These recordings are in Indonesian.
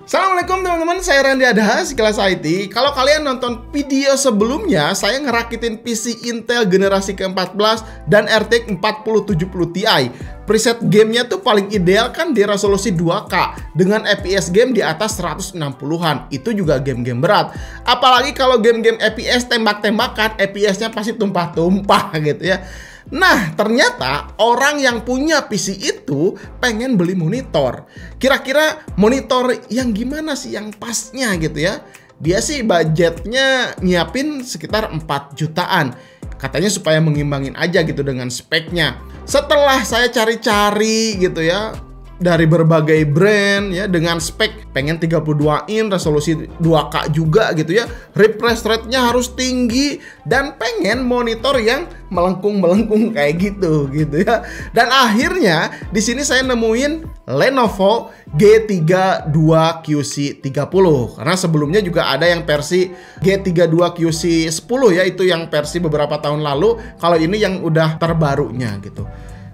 Assalamualaikum teman-teman, saya Randy Adha, Sekilas IT. Kalau kalian nonton video sebelumnya, saya ngerakitin PC Intel generasi ke-14 dan RTX 4070 Ti. Preset gamenya tuh paling ideal kan di resolusi 2K dengan FPS game di atas 160-an. Itu juga game-game berat. Apalagi kalau game-game FPS tembak-tembakan, FPS-nya pasti tumpah-tumpah gitu ya. Nah, ternyata orang yang punya PC itu pengen beli monitor. Kira-kira monitor yang gimana sih yang pasnya gitu ya? Dia sih budgetnya nyiapin sekitar 4 jutaan. Katanya supaya mengimbangin aja gitu dengan speknya. Setelah saya cari-cari gitu ya, dari berbagai brand ya dengan spek pengen 32 in resolusi 2K juga gitu ya, refresh rate-nya harus tinggi dan pengen monitor yang melengkung-melengkung kayak gitu ya. Dan akhirnya di sini saya nemuin Lenovo G32QC30 karena sebelumnya juga ada yang versi G32QC10 ya, itu yang versi beberapa tahun lalu. Kalau ini yang udah terbarunya gitu.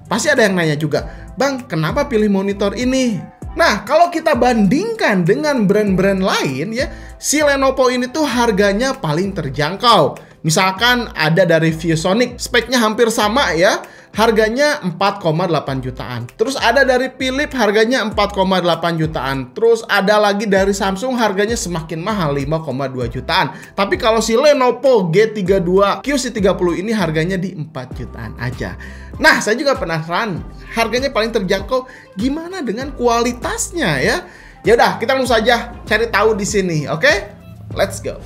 Pasti ada yang nanya juga, Bang, kenapa pilih monitor ini? Nah, kalau kita bandingkan dengan brand-brand lain ya, si Lenovo ini tuh harganya paling terjangkau. Misalkan ada dari ViewSonic, speknya hampir sama ya, harganya 4,8 jutaan. Terus ada dari Philips, harganya 4,8 jutaan. Terus ada lagi dari Samsung, harganya semakin mahal, 5,2 jutaan. Tapi kalau si Lenovo G32QC30 ini harganya di 4 jutaan aja. Nah, saya juga penasaran, harganya paling terjangkau, gimana dengan kualitasnya ya? Ya udah, kita langsung saja cari tahu di sini, oke? Let's go.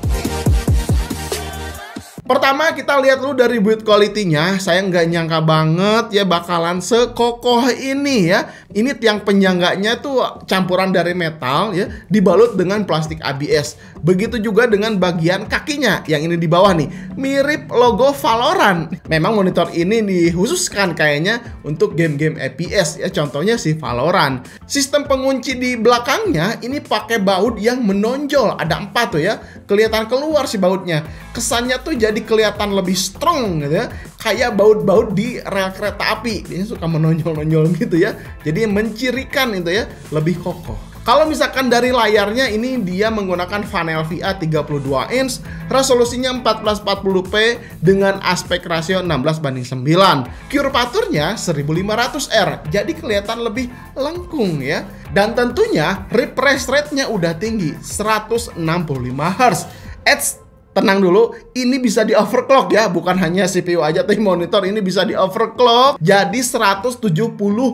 Pertama kita lihat dulu dari build quality-nya. Saya nggak nyangka banget ya bakalan sekokoh ini ya. Ini tiang penyangganya tuh campuran dari metal ya, dibalut dengan plastik ABS. Begitu juga dengan bagian kakinya yang ini di bawah nih, mirip logo Valorant. Memang monitor ini dikhususkan kayaknya untuk game-game FPS ya, contohnya si Valorant. Sistem pengunci di belakangnya ini pakai baut yang menonjol, ada 4 tuh ya. Kelihatan keluar si bautnya. Kesannya tuh jadi kelihatan lebih strong gitu ya, kayak baut-baut di rel kereta api. Dia suka menonjol-nonjol gitu ya, jadi mencirikan itu ya, lebih kokoh. Kalau misalkan dari layarnya ini dia menggunakan VANELVIA 32 inch, resolusinya 1440p dengan aspek rasio 16:9. Curvaturnya 1500R, jadi kelihatan lebih lengkung ya. Dan tentunya refresh rate-nya udah tinggi, 165 Hz. Tenang dulu, ini bisa di overclock ya, bukan hanya CPU aja, tapi monitor ini bisa di overclock jadi 170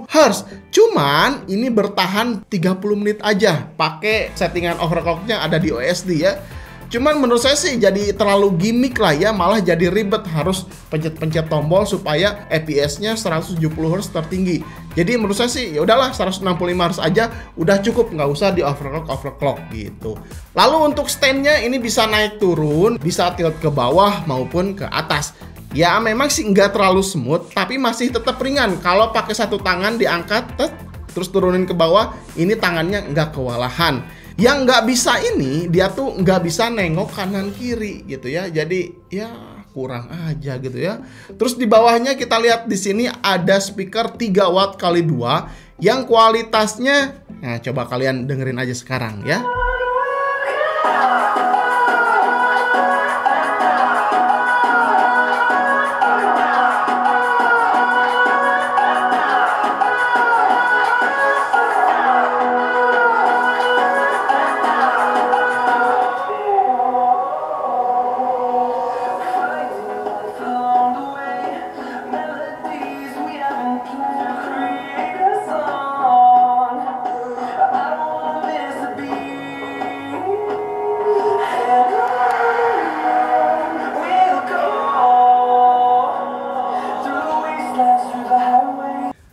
Hz. Cuman ini bertahan 30 menit aja, pakai settingan overclocknya ada di OSD ya. Cuman menurut saya sih jadi terlalu gimmick lah ya, malah jadi ribet, harus pencet-pencet tombol supaya FPS-nya 170 Hz tertinggi. Jadi menurut saya sih ya udahlah 165 Hz aja udah cukup, nggak usah di overclock gitu. Lalu untuk stand-nya ini bisa naik turun, bisa tilt ke bawah maupun ke atas. Ya memang sih nggak terlalu smooth, tapi masih tetap ringan. Kalau pakai satu tangan diangkat, terus turunin ke bawah, ini tangannya nggak kewalahan. Yang nggak bisa ini, dia tuh nggak bisa nengok kanan kiri gitu ya. Jadi ya kurang aja gitu ya. Terus di bawahnya kita lihat di sini ada speaker 3 watt kali 2 yang kualitasnya, nah coba kalian dengerin aja sekarang ya.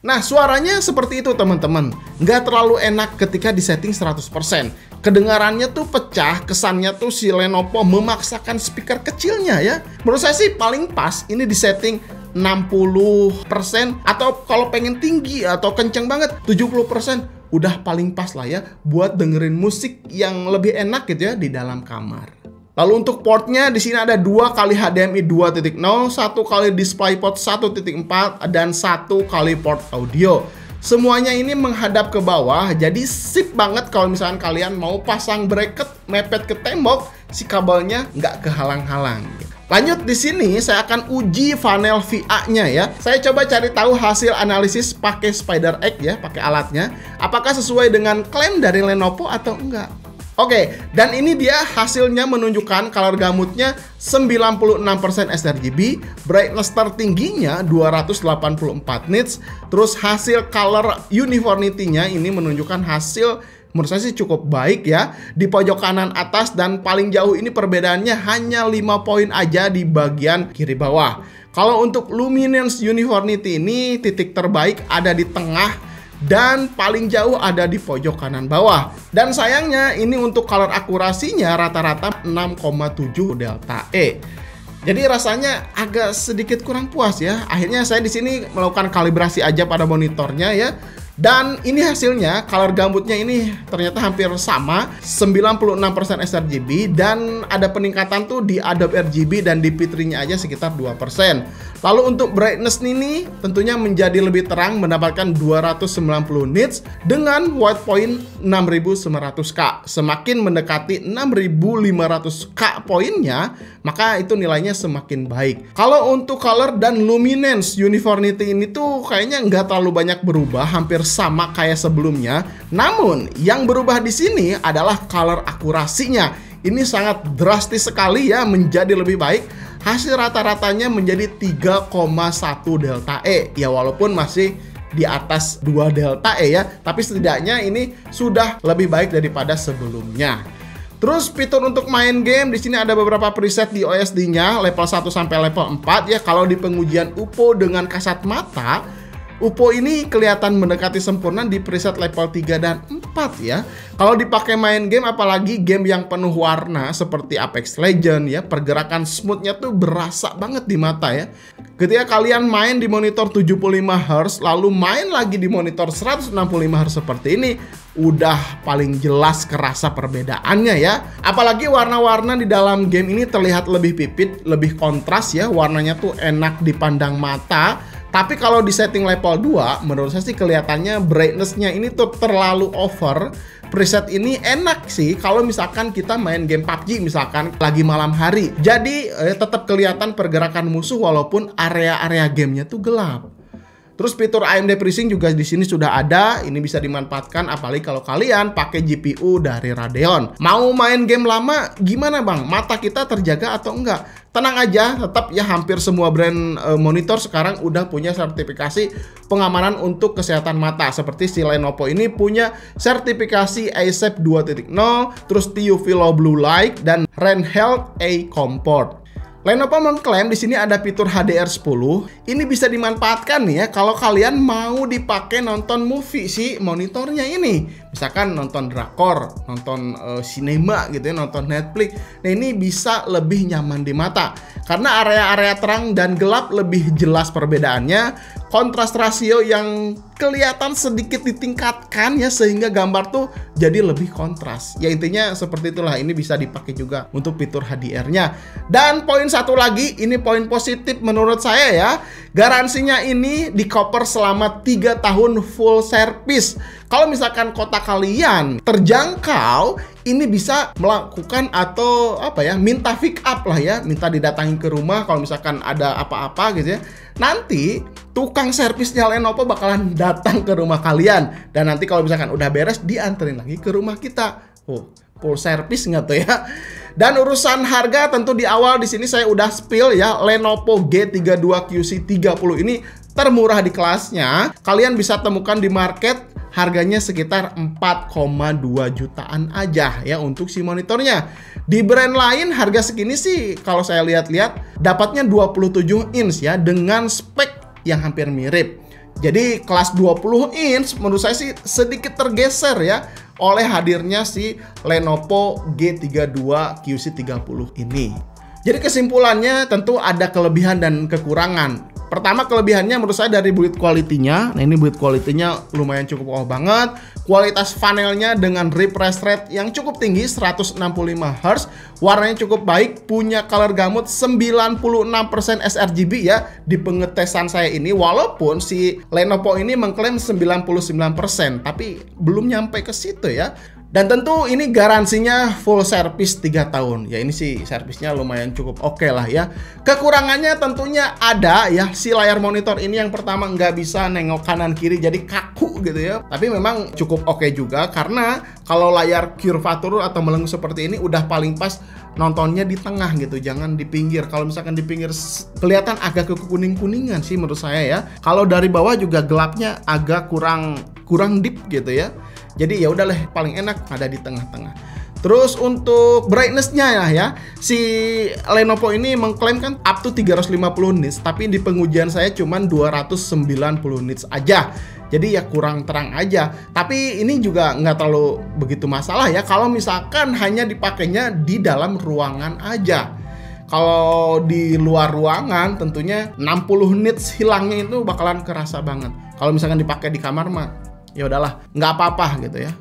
Nah, suaranya seperti itu teman-teman. Nggak terlalu enak ketika disetting 100%. Kedengarannya tuh pecah, kesannya tuh si Lenovo memaksakan speaker kecilnya ya. Menurut saya sih paling pas ini disetting 60%, atau kalau pengen tinggi atau kenceng banget 70%. Udah paling pas lah ya buat dengerin musik yang lebih enak gitu ya di dalam kamar. Lalu untuk portnya di sini ada 2 kali HDMI 2.0, 1 kali DisplayPort 1.4 dan 1 kali port audio. Semuanya ini menghadap ke bawah, jadi sip banget kalau misalkan kalian mau pasang bracket mepet ke tembok, si kabelnya nggak kehalang-halang. Lanjut di sini saya akan uji panel VA-nya ya. Saya coba cari tahu hasil analisis pakai SpiderX ya, pakai alatnya. Apakah sesuai dengan klaim dari Lenovo atau enggak? Oke, dan ini dia hasilnya menunjukkan color gamutnya 96% sRGB, brightness tertingginya 284 nits, terus hasil color uniformity-nya ini menunjukkan hasil menurut saya sih cukup baik ya. Di pojok kanan atas dan paling jauh ini perbedaannya hanya 5 poin aja di bagian kiri bawah. Kalau untuk luminance uniformity ini titik terbaik ada di tengah dan paling jauh ada di pojok kanan bawah. Dan sayangnya ini untuk color akurasinya rata-rata 6,7 delta E. Jadi rasanya agak sedikit kurang puas ya. Akhirnya saya di sini melakukan kalibrasi aja pada monitornya ya. Dan ini hasilnya, color gambutnya ini ternyata hampir sama, 96% sRGB, dan ada peningkatan tuh di Adobe RGB dan di P3-nya aja sekitar 2%. Lalu untuk brightness ini tentunya menjadi lebih terang, mendapatkan 290 nits dengan white point 6900K. Semakin mendekati 6500K poinnya, maka itu nilainya semakin baik. Kalau untuk color dan luminance uniformity ini tuh kayaknya nggak terlalu banyak berubah, hampir sama kayak sebelumnya. Namun yang berubah di sini adalah color akurasinya. Ini sangat drastis sekali ya, menjadi lebih baik. Hasil rata-ratanya menjadi 3,1 delta E. Ya walaupun masih di atas 2 delta E ya, tapi setidaknya ini sudah lebih baik daripada sebelumnya. Terus fitur untuk main game di sini ada beberapa preset di OSD-nya level 1 sampai level 4 ya. Kalau di pengujian UPO dengan kasat mata, UPO ini kelihatan mendekati sempurna di preset level 3 dan 4 ya. Kalau dipakai main game, apalagi game yang penuh warna seperti Apex Legends ya, pergerakan smoothnya tuh berasa banget di mata ya. Ketika kalian main di monitor 75 Hz lalu main lagi di monitor 165 Hz seperti ini, udah paling jelas kerasa perbedaannya ya. Apalagi warna-warna di dalam game ini terlihat lebih pipit, lebih kontras ya, warnanya tuh enak dipandang mata. Tapi kalau di setting level 2, menurut saya sih kelihatannya brightness-nya ini tuh terlalu over. Preset ini enak sih kalau misalkan kita main game PUBG misalkan lagi malam hari. Jadi tetap kelihatan pergerakan musuh walaupun area-area gamenya tuh gelap. Terus fitur AMD FreeSync juga di sini sudah ada. Ini bisa dimanfaatkan apalagi kalau kalian pakai GPU dari Radeon. Mau main game lama gimana bang? Mata kita terjaga atau enggak? Tenang aja, tetap ya hampir semua brand monitor sekarang udah punya sertifikasi pengamanan untuk kesehatan mata. Seperti si Lenovo ini punya sertifikasi ASAP 2.0, terus TUV Low Blue Light dan REN Health A Comfort. Lenovo mengklaim di sini ada fitur HDR10. Ini bisa dimanfaatkan nih ya kalau kalian mau dipakai nonton movie si monitornya ini. Misalkan nonton drakor, nonton sinema gitu ya, nonton Netflix. Nah ini bisa lebih nyaman di mata. Karena area-area terang dan gelap lebih jelas perbedaannya. Kontras rasio yang kelihatan sedikit ditingkatkan ya sehingga gambar tuh jadi lebih kontras. Ya intinya seperti itulah, ini bisa dipakai juga untuk fitur HDR-nya. Dan poin satu lagi, ini poin positif menurut saya ya. Garansinya ini di cover selama 3 tahun full service. Kalau misalkan kota kalian terjangkau, ini bisa melakukan atau apa ya, minta pick up lah ya, minta didatangi ke rumah kalau misalkan ada apa-apa gitu ya. Nanti tukang servisnya Lenovo bakalan datang ke rumah kalian, dan nanti kalau misalkan udah beres dianterin lagi ke rumah kita. Oh, full service nggak tuh ya? Dan urusan harga tentu di awal di sini saya udah spill ya, Lenovo G32QC30 ini termurah di kelasnya. Kalian bisa temukan di market harganya sekitar 4,2 jutaan aja ya untuk si monitornya. Di brand lain harga segini sih kalau saya lihat-lihat dapatnya 27 inch ya dengan spek yang hampir mirip. Jadi kelas 20 inch menurut saya sih sedikit tergeser ya oleh hadirnya si Lenovo G32QC30 ini. Jadi kesimpulannya tentu ada kelebihan dan kekurangan. Pertama kelebihannya menurut saya dari build quality-nya. Nah ini build quality-nya lumayan cukup banget. Kualitas panelnya dengan refresh rate yang cukup tinggi 165 Hz. Warnanya cukup baik, punya color gamut 96% sRGB ya di pengetesan saya ini. Walaupun si Lenovo ini mengklaim 99%, tapi belum nyampe ke situ ya. Dan tentu ini garansinya full service 3 tahun. Ya ini sih servisnya lumayan cukup oke lah ya. Kekurangannya tentunya ada ya. Si layar monitor ini yang pertama nggak bisa nengok kanan kiri jadi kaku gitu ya. Tapi memang cukup oke juga karena kalau layar curvatur atau melengkung seperti ini udah paling pas nontonnya di tengah gitu, jangan di pinggir. Kalau misalkan di pinggir kelihatan agak kekuning-kuningan sih menurut saya ya. Kalau dari bawah juga gelapnya agak kurang deep gitu ya. Jadi ya udahlah paling enak ada di tengah-tengah. Terus untuk brightness-nya ya, si Lenovo ini mengklaim kan up to 350 nits, tapi di pengujian saya cuma 290 nits aja. Jadi ya kurang terang aja. Tapi ini juga nggak terlalu begitu masalah ya kalau misalkan hanya dipakainya di dalam ruangan aja. Kalau di luar ruangan tentunya 60 nits hilangnya itu bakalan kerasa banget. Kalau misalkan dipakai di kamar mah ya udahlah, nggak apa-apa gitu ya.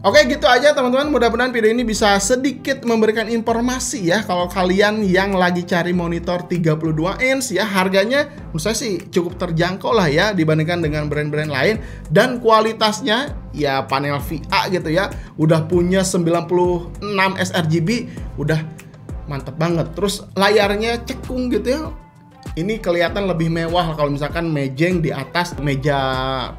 Oke, gitu aja teman-teman. Mudah-mudahan video ini bisa sedikit memberikan informasi ya. Kalau kalian yang lagi cari monitor 32 inch ya, harganya menurut saya sih cukup terjangkau lah ya dibandingkan dengan brand-brand lain. Dan kualitasnya ya panel VA gitu ya. Udah punya 96 sRGB, udah mantep banget. Terus layarnya cekung gitu ya. Ini kelihatan lebih mewah kalau misalkan mejeng di atas meja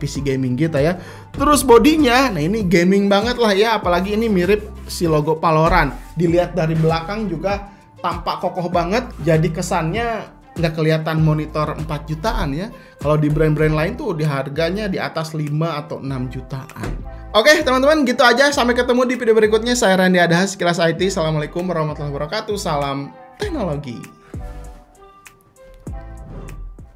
PC gaming gitu ya. Terus bodinya, nah ini gaming banget lah ya. Apalagi ini mirip si logo Valorant. Dilihat dari belakang juga tampak kokoh banget. Jadi kesannya nggak kelihatan monitor 4 jutaan ya. Kalau di brand-brand lain tuh di harganya di atas 5 atau 6 jutaan. Oke teman-teman, gitu aja. Sampai ketemu di video berikutnya. Saya Randy Adhas, Sekilas IT. Assalamualaikum warahmatullahi wabarakatuh. Salam teknologi.